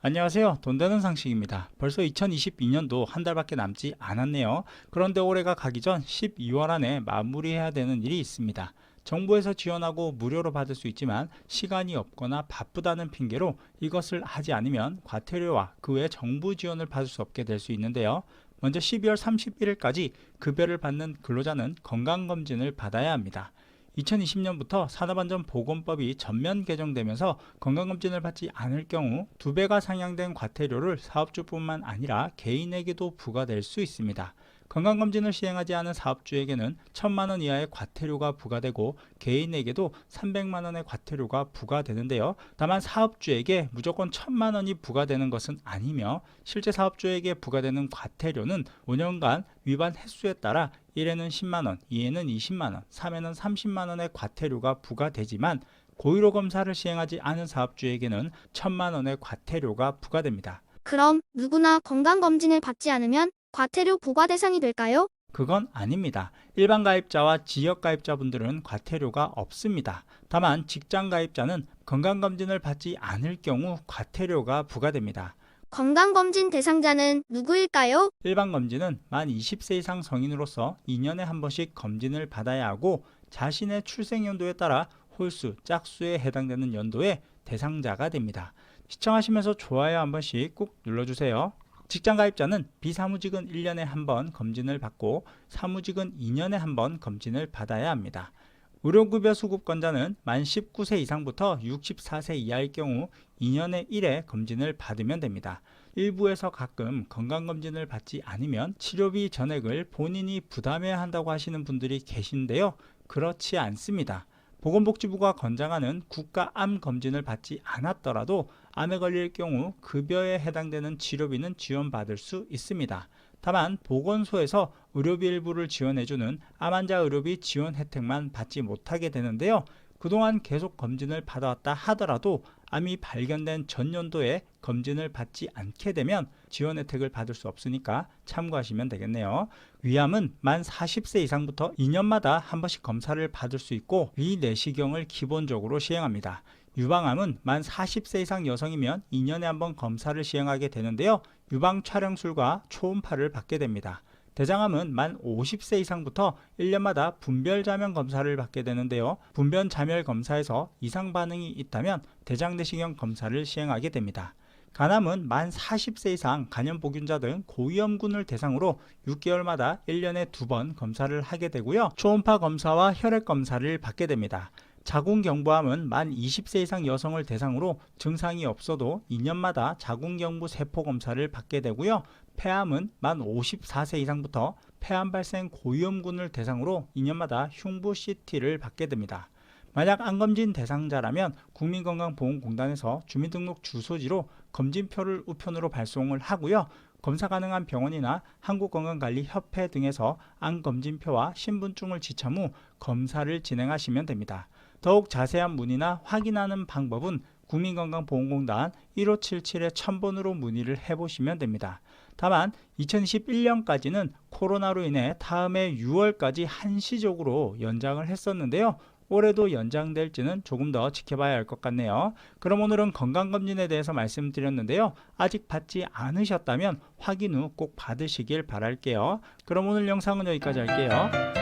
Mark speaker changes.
Speaker 1: 안녕하세요. 돈 되는 상식입니다. 벌써 2022년도 한 달밖에 남지 않았네요. 그런데 올해가 가기 전 12월 안에 마무리해야 되는 일이 있습니다. 정부에서 지원하고 무료로 받을 수 있지만 시간이 없거나 바쁘다는 핑계로 이것을 하지 않으면 과태료와 그 외 정부 지원을 받을 수 없게 될 수 있는데요. 먼저 12월 31일까지 급여를 받는 근로자는 건강검진을 받아야 합니다. 2020년부터 산업안전보건법이 전면 개정되면서 건강검진을 받지 않을 경우 2배가 상향된 과태료를 사업주뿐만 아니라 개인에게도 부과될 수 있습니다. 건강검진을 시행하지 않은 사업주에게는 1,000만원 이하의 과태료가 부과되고 개인에게도 300만원의 과태료가 부과되는데요. 다만 사업주에게 무조건 1,000만원이 부과되는 것은 아니며 실제 사업주에게 부과되는 과태료는 5년간 위반 횟수에 따라 1회는 10만원, 2회는 20만원, 3회는 30만원의 과태료가 부과되지만 고의로 검사를 시행하지 않은 사업주에게는 1,000만원의 과태료가 부과됩니다.
Speaker 2: 그럼 누구나 건강검진을 받지 않으면 과태료 부과 대상이 될까요?
Speaker 1: 그건 아닙니다. 일반 가입자와 지역 가입자분들은 과태료가 없습니다. 다만 직장 가입자는 건강검진을 받지 않을 경우 과태료가 부과됩니다.
Speaker 2: 건강검진 대상자는 누구일까요?
Speaker 1: 일반 검진은 만 20세 이상 성인으로서 2년에 한 번씩 검진을 받아야 하고 자신의 출생 연도에 따라 홀수, 짝수에 해당되는 연도의 대상자가 됩니다. 시청하시면서 좋아요 한 번씩 꾹 눌러주세요. 직장 가입자는 비사무직은 1년에 한 번 검진을 받고 사무직은 2년에 한 번 검진을 받아야 합니다. 의료급여 수급권자는 만 19세 이상부터 64세 이하일 경우 2년에 1회 검진을 받으면 됩니다. 일부에서 가끔 건강검진을 받지 않으면 치료비 전액을 본인이 부담해야 한다고 하시는 분들이 계신데요. 그렇지 않습니다. 보건복지부가 권장하는 국가암검진을 받지 않았더라도 암에 걸릴 경우 급여에 해당되는 치료비는 지원받을 수 있습니다. 다만 보건소에서 의료비 일부를 지원해주는 암환자 의료비 지원 혜택만 받지 못하게 되는데요. 그동안 계속 검진을 받아왔다 하더라도 암이 발견된 전년도에 검진을 받지 않게 되면 지원 혜택을 받을 수 없으니까 참고하시면 되겠네요. 위암은 만 40세 이상부터 2년마다 한 번씩 검사를 받을 수 있고 위내시경을 기본적으로 시행합니다. 유방암은 만 40세 이상 여성이면 2년에 한 번 검사를 시행하게 되는데요. 유방 촬영술과 초음파를 받게 됩니다. 대장암은 만 50세 이상부터 1년마다 분별자면 검사를 받게 되는데요. 분변자멸 검사에서 이상 반응이 있다면 대장내시경 검사를 시행하게 됩니다. 간암은 만 40세 이상 간염보균자 등 고위험군을 대상으로 6개월마다 1년에 2번 검사를 하게 되고요. 초음파 검사와 혈액 검사를 받게 됩니다. 자궁경부암은 만 20세 이상 여성을 대상으로 증상이 없어도 2년마다 자궁경부 세포 검사를 받게 되고요. 폐암은 만 54세 이상부터 폐암 발생 고위험군을 대상으로 2년마다 흉부 CT를 받게 됩니다. 만약 암검진 대상자라면 국민건강보험공단에서 주민등록 주소지로 검진표를 우편으로 발송을 하고요. 검사 가능한 병원이나 한국건강관리협회 등에서 암검진표와 신분증을 지참 후 검사를 진행하시면 됩니다. 더욱 자세한 문의나 확인하는 방법은 국민건강보험공단 1577-1000번으로 문의를 해보시면 됩니다. 다만 2021년까지는 코로나로 인해 다음해 6월까지 한시적으로 연장을 했었는데요. 올해도 연장될지는 조금 더 지켜봐야 할 것 같네요. 그럼 오늘은 건강검진에 대해서 말씀드렸는데요. 아직 받지 않으셨다면 확인 후 꼭 받으시길 바랄게요. 그럼 오늘 영상은 여기까지 할게요.